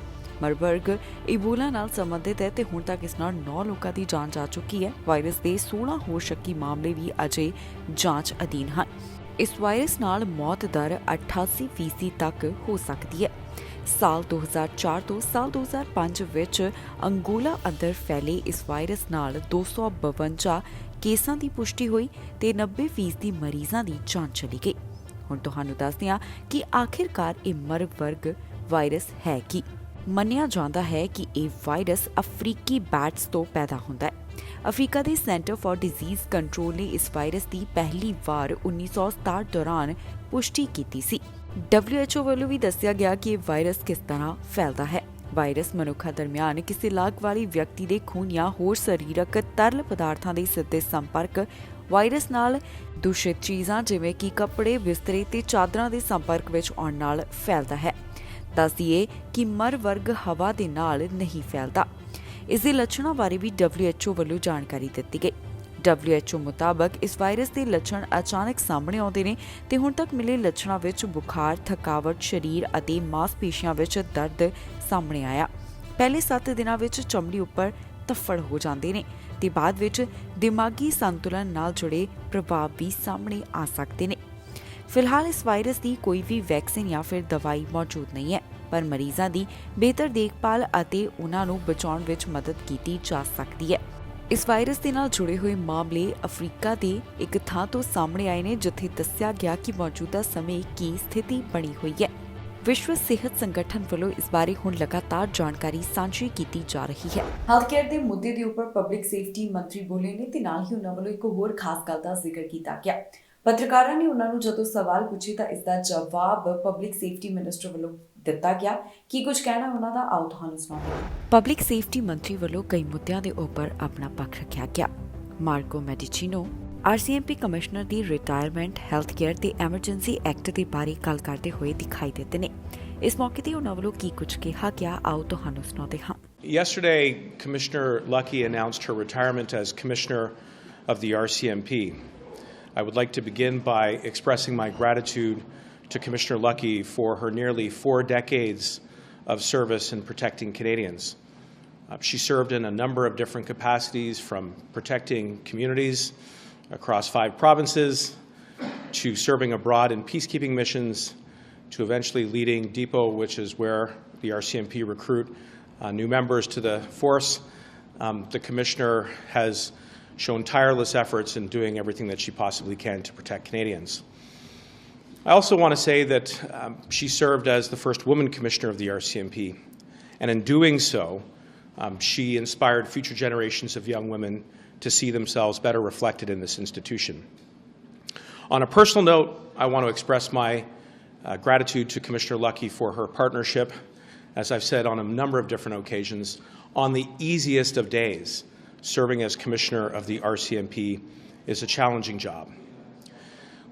ਮਰਬਰਗ ਇਬੋਲਾ ਨਾਲ ਸੰਬੰਧਿਤ ਹੈ ਤੇ ਹੁਣ ਤੱਕ ਇਸ ਨਾਲ 9 ਲੋਕਾਂ ਦੀ ਜਾਨ ਜਾ ਚੁੱਕੀ ਹੈ। ਵਾਇਰਸ ਦੇ 16 ਹੋਰ ਸ਼ੱਕੀ ਮਾਮਲੇ ਵੀ ਅਜੇ ਜਾਂਚ ਅਧੀਨ ਹਨ। ਇਸ ਵਾਇਰਸ ਨਾਲ ਮੌਤ ਦਰ 88% ਤੱਕ ਹੋ ਸਕਦੀ ਹੈ। ਸਾਲ 2004 ਤੋਂ ਸਾਲ 2005 ਵਿੱਚ ਅੰਗੋਲਾ ਅੰਦਰ ਫੈਲੇ ਇਸ ਵਾਇਰਸ ਨਾਲ 252 ਕੇਸਾਂ ਦੀ ਪੁਸ਼ਟੀ ਹੋਈ ਤੇ 90% ਮਰੀਜ਼ਾਂ ਦੀ ਜਾਨ ਚਲੀ ਗਈ। ਹੁਣ ਤੁਹਾਨੂੰ ਦੱਸਦੇ ਹਾਂ ਕਿ ਆਖਿਰਕਾਰ ਇਹ ਮਰਬਰਗ ਵਾਇਰਸ ਹੈ ਕੀ। ਮੰਨਿਆ ਜਾਂਦਾ ਹੈ ਕਿ ਇਹ ਵਾਇਰਸ ਅਫਰੀਕੀ ਬੈਟਸ ਤੋਂ ਪੈਦਾ ਹੁੰਦਾ ਹੈ। ਅਫਰੀਕਾ ਦੇ ਸੈਂਟਰ ਫਾਰ ਡਿਜ਼ੀਜ਼ ਕੰਟਰੋਲ ਨੇ ਇਸ ਵਾਇਰਸ ਦੀ ਪਹਿਲੀ ਵਾਰ 1967 ਦੌਰਾਨ ਪੁਸ਼ਟੀ ਕੀਤੀ ਸੀ। WHO ਵੱਲੋਂ ਵੀ ਦੱਸਿਆ ਗਿਆ ਕਿ ਇਹ ਵਾਇਰਸ ਕਿਸ ਤਰ੍ਹਾਂ ਫੈਲਦਾ ਹੈ। ਵਾਇਰਸ ਮਨੁੱਖਾਂ ਦਰਮਿਆਨ ਕਿਸੇ ਲਾਗ ਵਾਲੀ ਵਿਅਕਤੀ ਦੇ ਖੂਨ ਜਾਂ ਹੋਰ ਸਰੀਰਕ ਤਰਲ ਪਦਾਰਥਾਂ ਦੇ ਸਿੱਧੇ ਸੰਪਰਕ, ਵਾਇਰਸ ਨਾਲ ਦੂਸ਼ਿਤ ਚੀਜ਼ਾਂ ਜਿਵੇਂ ਕਿ ਕੱਪੜੇ, ਬਿਸਤਰੇ ਤੇ ਚਾਦਰਾਂ ਦੇ ਸੰਪਰਕ ਵਿੱਚ ਆਉਣ ਨਾਲ ਫੈਲਦਾ ਹੈ। ਦੱਸ ਦਈਏ ਕਿ ਮਰਬਰਗ ਹਵਾ ਦੇ ਨਾਲ ਨਹੀਂ ਫੈਲਦਾ। ਇਸ ਦੇ ਲੱਛਣਾਂ ਬਾਰੇ ਵੀ WHO ਵੱਲੋਂ ਜਾਣਕਾਰੀ ਦਿੱਤੀ ਗਈ। WHO ਮੁਤਾਬਕ ਇਸ ਵਾਇਰਸ ਦੇ ਲੱਛਣ ਅਚਾਨਕ ਸਾਹਮਣੇ ਆਉਂਦੇ ਨੇ ਤੇ ਹੁਣ ਤੱਕ ਮਿਲੇ ਲੱਛਣਾਂ ਵਿੱਚ ਬੁਖਾਰ, ਥਕਾਵਟ, ਸਰੀਰ ਅਤੇ ਮਾਸਪੇਸ਼ੀਆਂ ਵਿੱਚ ਦਰਦ ਸਾਹਮਣੇ ਆਇਆ। ਪਹਿਲੇ 7 ਦਿਨਾਂ ਵਿੱਚ ਚਮੜੀ ਉੱਪਰ ਧੱਫੜ ਹੋ ਜਾਂਦੇ ਨੇ ਤੇ ਬਾਅਦ ਵਿੱਚ ਦਿਮਾਗੀ ਸੰਤੁਲਨ ਨਾਲ ਜੁੜੇ ਪ੍ਰਭਾਵ ਵੀ ਸਾਹਮਣੇ ਆ ਸਕਦੇ ਨੇ। ਫਿਲਹਾਲ ਇਸ ਵਾਇਰਸ ਦੀ ਕੋਈ ਵੀ ਵੈਕਸੀਨ ਜਾਂ ਫਿਰ ਦਵਾਈ ਮੌਜੂਦ ਨਹੀਂ ਹੈ, ਪਰ ਮਰੀਜ਼ਾਂ ਦੀ ਬਿਹਤਰ ਦੇਖਭਾਲ ਅਤੇ ਉਹਨਾਂ ਨੂੰ ਬਚਾਉਣ ਵਿੱਚ ਮਦਦ ਕੀਤੀ ਜਾ ਸਕਦੀ ਹੈ। ਇਸ ਵਾਇਰਸ ਦੇ ਨਾਲ ਜੁੜੇ ਹੋਏ ਮਾਮਲੇ ਅਫਰੀਕਾ ਦੇ ਇੱਕ ਥਾਂ ਤੋਂ ਸਾਹਮਣੇ ਆਏ ਨੇ, ਜਿੱਥੇ ਦੱਸਿਆ ਗਿਆ ਕਿ ਮੌਜੂਦਾ ਸਮੇਂ ਕੀ ਸਥਿਤੀ ਬਣੀ ਹੋਈ ਹੈ। ਵਿਸ਼ਵ ਸਿਹਤ ਸੰਗਠਨ ਵੱਲੋਂ ਇਸ ਬਾਰੇ ਹੁਣ ਲਗਾਤਾਰ ਜਾਣਕਾਰੀ ਸਾਂਝੀ ਕੀਤੀ ਜਾ ਰਹੀ ਹੈ। ਹੈਲਥ ਕੇਅਰ ਦੇ ਮੁੱਦੇ ਦੇ ਉੱਪਰ ਪਬਲਿਕ ਸੇਫਟੀ ਮੰਤਰੀ ਬੋਲੇ ਨੇ ਤੇ ਨਾਲ ਹੀ ਉਹਨਾਂ ਵੱਲੋਂ ਇੱਕ ਹੋਰ ਖਾਸ ਗੱਲ ਦਾ ਜ਼ਿਕਰ ਕੀਤਾ ਗਿਆ। ਪੱਤਰਕਾਰਾਂ ਨੇ ਉਹਨਾਂ ਨੂੰ ਜਦੋਂ ਸਵਾਲ ਪੁੱਛੇ ਤਾਂ ਇਸ ਦਾ ਜਵਾਬ ਪਬਲਿਕ ਸੇਫਟੀ ਮਿਨਿਸਟਰ ਵੱਲੋਂ ਦਿੱਤਾ ਗਿਆ। ਕੀ ਕੁਝ ਕਹਿਣਾ ਉਹਨਾਂ ਦਾ, ਆਓ ਤੁਹਾਨੂੰ ਸੁਣਾਉਂਦੇ ਹਾਂ। ਪਬਲਿਕ ਸੇਫਟੀ ਮੰਤਰੀ ਵੱਲੋਂ ਕਈ ਮੁੱਦਿਆਂ ਦੇ ਉੱਪਰ ਆਪਣਾ ਪੱਖ ਰੱਖਿਆ ਗਿਆ। ਮਾਰਕੋ ਮੈਡੀਚੀਨੋ RCMP ਕਮਿਸ਼ਨਰ ਦੀ ਰਿਟਾਇਰਮੈਂਟ, ਹੈਲਥ ਕੇਅਰ ਤੇ ਐਮਰਜੈਂਸੀ ਐਕਟ ਦੇ ਬਾਰੇ ਗੱਲ ਕਰਦੇ ਹੋਏ ਦਿਖਾਈ ਦਿੱਤੇ ਨੇ। ਇਸ ਮੌਕੇ ਤੇ ਉਹਨਾਂ ਵੱਲੋਂ ਕੀ ਕੁਝ ਕਿਹਾ ਗਿਆ, ਆਓ ਤੁਹਾਨੂੰ ਸੁਣਾਉਂਦੇ ਹਾਂ। Yesterday, Commissioner Lucky announced her retirement as Commissioner of the RCMP. I would like to begin by expressing my gratitude to Commissioner Lucky for her nearly 4 decades of service in protecting Canadians. She served in a number of different capacities, from protecting communities across 5 provinces to serving abroad in peacekeeping missions to eventually leading Depot, which is where the RCMP recruit new members to the force. The Commissioner has shown tireless efforts in doing everything that she possibly can to protect Canadians. I also want to say that she served as the first woman Commissioner of the RCMP, and in doing so, she inspired future generations of young women to see themselves better reflected in this institution. On a personal note, I want to express my gratitude to Commissioner Lucky for her partnership. As I've said on a number of different occasions, on the easiest of days, serving as Commissioner of the RCMP is a challenging job.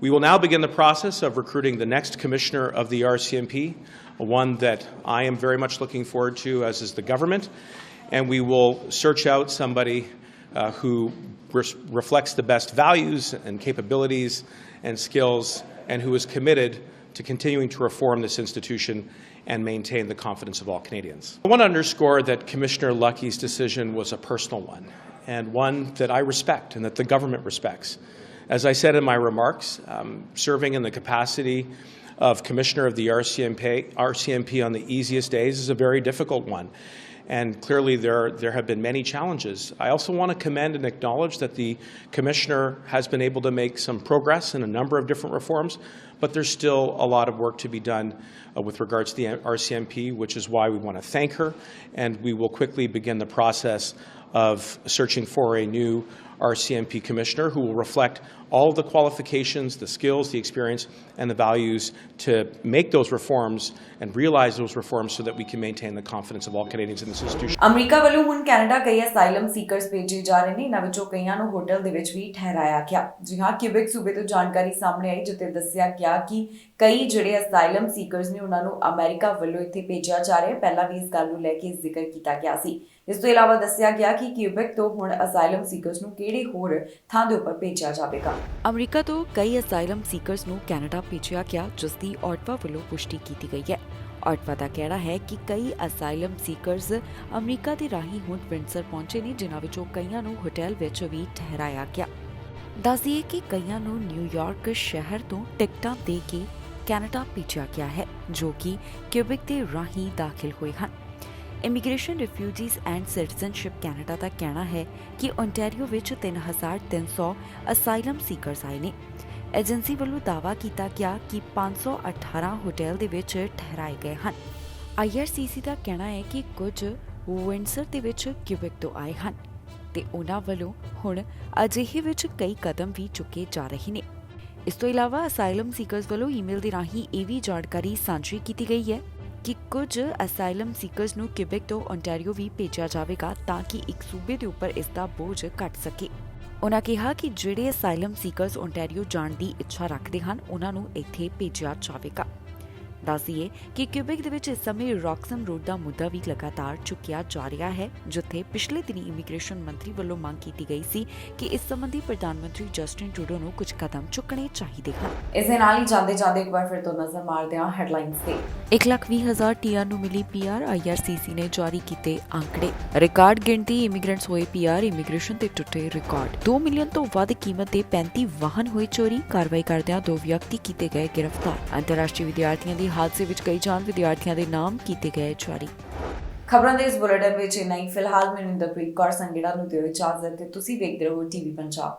We will now begin the process of recruiting the next Commissioner of the RCMP, one that I am very much looking forward to, as is the government, and we will search out somebody who reflects the best values and capabilities and skills, and who is committed to continuing to reform this institution and maintain the confidence of all Canadians. I want to underscore that Commissioner Lucky's decision was a personal one, and one that I respect and that the government respects. As I said in my remarks, serving in the capacity of Commissioner of the RCMP on the easiest days is a very difficult one. And clearly there have been many challenges. I also want to commend and acknowledge that the Commissioner has been able to make some progress in a number of different reforms, but there's still a lot of work to be done with regards to the RCMP, which is why we want to thank her, and we will quickly begin the process of searching for a new RCMP Commissioner who will reflect all of the qualifications, the skills, the experience, and the values to make those reforms and realize those reforms so that we can maintain the confidence of all Canadians in this institution. America ਵੱਲੋਂ ਹੁਣ Canada ਕਈ asylum seekers ਭੇਜੇ ਜਾ ਰਹੇ ਨੇ। ਇਹਨਾਂ ਵਿੱਚੋਂ ਕਈਆਂ ਨੂੰ ਹੋਟਲ ਦੇ ਵਿੱਚ ਵੀ ਠਹਿਰਾਇਆ ਗਿਆ। ਜੀ ਹਾਂ, ਕਿਊਬੈਕ ਸੂਬੇ ਤੋਂ ਜਾਣਕਾਰੀ ਸਾਹਮਣੇ ਆਈ, ਜਿੱਥੇ ਦੱਸਿਆ ਗਿਆ ਕਿ ਕਈ ਜਿਹੜੇ ਅਸਾਈਲਮ ਸੀਕਰਸ ਨੇ ਉਹਨਾਂ ਨੂੰ ਅਮਰੀਕਾ ਵੱਲੋਂ ਇੱਥੇ ਭੇਜਿਆ ਜਾ ਰਿਹਾ। ਪਹਿਲਾਂ ਵੀ ਇਸ ਗੱਲ ਨੂੰ ਲੈ ਕੇ ਜ਼ਿਕਰ ਕੀਤਾ ਗਿਆ ਸੀ। ਇਸ ਤੋਂ ਇਲਾਵਾ ਦੱਸਿਆ ਗਿਆ ਕਿ ਕਿਊਬੈਕ ਤੋਂ ਹੁਣ ਅਸਾਈਲਮ ਸੀਕਰਸ ਨੂੰ ਕਿਹੜੇ ਹੋਰ ਥਾਂ ਦੇ ਉੱਪਰ ਭੇਜਿਆ ਜਾਵੇਗਾ। ਅਮਰੀਕਾ ਤੋਂ ਕਈ ਅਸਾਈਲਮ ਸੀਕਰਸ ਨੂੰ ਕੈਨੇਡਾ ਭੇਜਿਆ ਗਿਆ, ਜਿਸ ਦੀ ਆਟਵਾ ਵੱਲੋਂ ਪੁਸ਼ਟੀ ਕੀਤੀ ਗਈ ਹੈ। ਆਟਵਾ ਦਾ ਕਹਿਣਾ ਹੈ ਕਿ ਕਈ ਅਸਾਈਲਮ ਸੀਕਰਸ ਅਮਰੀਕਾ ਦੇ ਰਾਹੀਂ ਹੁਣ ਵਿੰਡਸਰ ਪਹੁੰਚੇ ਨੇ, ਜਿਨ੍ਹਾਂ ਵਿੱਚੋਂ ਕਈਆਂ ਨੂੰ ਹੋਟਲ ਵਿੱਚ ਵੀ ਠਹਿਰਾਇਆ ਗਿਆ। ਦੱਸ ਦਈਏ ਕਿ ਕਈਆਂ ਨੂੰ ਨਿਊਯਾਰਕ ਸ਼ਹਿਰ ਤੋਂ ਟਿਕਟਾਂ ਦੇ ਕੇ ਕੈਨੇਡਾ ਭੇਜਿਆ ਗਿਆ ਹੈ, ਜੋ ਕਿ ਕਿਊਬੈਕ ਦੇ ਰਾਹੀਂ ਦਾਖਲ ਹੋਏ ਹਨ। Immigration, refugees and citizenship Canada ਦਾ ਕਹਿਣਾ ਹੈ ਕਿ ਓਨਟਾਰੀਓ ਵਿੱਚ 3,300 ਅਸਾਈਲਮ ਸੀਕਰਸ ਆਏ ਨੇ। ਏਜੰਸੀ ਵੱਲੋਂ ਦਾਅਵਾ ਕੀਤਾ ਗਿਆ ਕਿ 518 ਹੋਟਲ ਦੇ ਵਿੱਚ ਠਹਿਰਾਏ ਗਏ ਹਨ। IRCC ਦਾ ਕਹਿਣਾ ਹੈ ਕਿ ਕੁਝ ਵਿੰਡਸਰ ਦੇ ਵਿੱਚ ਕਿਊਬੈਕ ਤੋਂ ਆਏ ਹਨ ਤੇ ਉਹਨਾਂ ਵੱਲੋਂ ਹੁਣ ਅਜਿਹੇ ਵਿੱਚ ਕਈ ਕਦਮ ਵੀ ਚੁੱਕੇ ਜਾ ਰਹੇ ਨੇ। ਇਸ ਤੋਂ ਇਲਾਵਾ ਅਸਾਈਲਮ ਸੀਕਰਸ ਵੱਲੋਂ ਈਮੇਲ ਦੇ ਰਾਹੀਂ ਇਹ ਵੀ ਜਾਣਕਾਰੀ ਸਾਂਝੀ ਕੀਤੀ ਗਈ ਹੈ ਕਿ ਕੁਝ ਅਸਾਈਲਮ ਸੀਕਰਸ ਨੂੰ ਕਿਊਬੈਕ ਤੋਂ ਓਨਟਾਰੀਓ ਵੀ ਭੇਜਿਆ ਜਾਵੇਗਾ ਤਾਂ ਕਿ ਇੱਕ ਸੂਬੇ ਦੇ ਉੱਪਰ ਇਸ ਦਾ ਬੋਝ ਘਟ ਸਕੇ। ਉਨ੍ਹਾਂ ਕਿਹਾ ਕਿ ਜਿਹੜੇ ਅਸਾਈਲਮ ਸੀਕਰਸ ਓਨਟਾਰੀਓ ਜਾਣ ਦੀ ਇੱਛਾ ਰੱਖਦੇ ਹਨ, ਉਹਨਾਂ ਨੂੰ ਇੱਥੇ ਭੇਜਿਆ ਜਾਵੇਗਾ। ਦੱਸ ਦਈਏ ਕਿ ਕਿਊਬੈਕ ਦੇ ਵਿੱਚ ਇਸ ਸਮੇਂ ਰੌਕਸਮ ਰੋਡ ਦਾ ਮੁੱਦਾ ਵੀ ਲਗਾਤਾਰ ਚੁੱਕਿਆ ਜਾ ਰਿਹਾ ਹੈ, ਜਿੱਥੇ ਪਿਛਲੇ ਦਿਨੀ ਇਮੀਗ੍ਰੇਸ਼ਨ ਮੰਤਰੀ ਵੱਲੋਂ ਮੰਗ ਕੀਤੀ ਗਈ ਸੀ ਕਿ ਇਸ ਸੰਬੰਧੀ ਪ੍ਰਧਾਨ ਮੰਤਰੀ ਜਸਟਿਨ ਟਰੂਡੋ ਨੂੰ ਕੁਝ ਕਦਮ ਚੁੱਕਣੇ ਚਾਹੀਦੇ ਹਨ। ਇਸ ਦੇ ਨਾਲ ਹੀ ਜਾਂਦੇ ਇੱਕ ਵਾਰ ਫਿਰ ਤੋਂ ਨਜ਼ਰ ਮਾਰਦੇ ਹਾਂ ਹੈਡਲਾਈਨਸ ਤੇ। 1,20,000 TR ਨੂੰ ਮਿਲੀ PR, IRCC ਨੇ ਜਾਰੀ ਕੀਤੇ ਅੰਕੜੇ। ਰਿਕਾਰਡ ਗਿਣਤੀ ਇਮੀਗ੍ਰੈਂਟਸ ਹੋਏ PR, ਇਮੀਗ੍ਰੇਸ਼ਨ ਤੇ ਟੁੱਟੇ ਰਿਕਾਰਡ। 2 ਮਿਲੀਅਨ ਤੋਂ ਵੱਧ ਕੀਮਤ ਦੇ 35 ਵਾਹਨ ਹੋਏ ਚੋਰੀ, ਕਾਰਵਾਈ ਕਰਦਿਆਂ 2 ਵਿਅਕਤੀ ਕੀਤੇ ਗਏ ਗ੍ਰਿਫਤਾਰ। ਅੰਤਰਰਾਸ਼ਟਰੀ ਵਿਦਿਆਰਥੀਆਂ ਦੀ ਹਾਦਸੇ ਵਿੱਚ ਕਈ ਜਾਨ ਵਿਦਿਆਰਥੀਆਂ ਦੇ ਨਾਮ ਕੀਤੇ ਗਏ ਜਾਰੀ। ਖਬਰਾਂ ਦੇ ਇਸ ਬੁਲੇਟਿਨ ਵਿੱਚ ਇੰਨਾ ਹੀ। ਫਿਲਹਾਲ ਮੈਨੂੰ ਇੰਦਰਪ੍ਰੀਤ ਕੌਰ ਸੰਗੇੜਾ ਨੂੰ ਦਿਓ ਇਜਾਜ਼ਤ ਤੇ ਤੁਸੀਂ ਵੇਖਦੇ ਰਹੋ TV ਪੰਜਾਬ।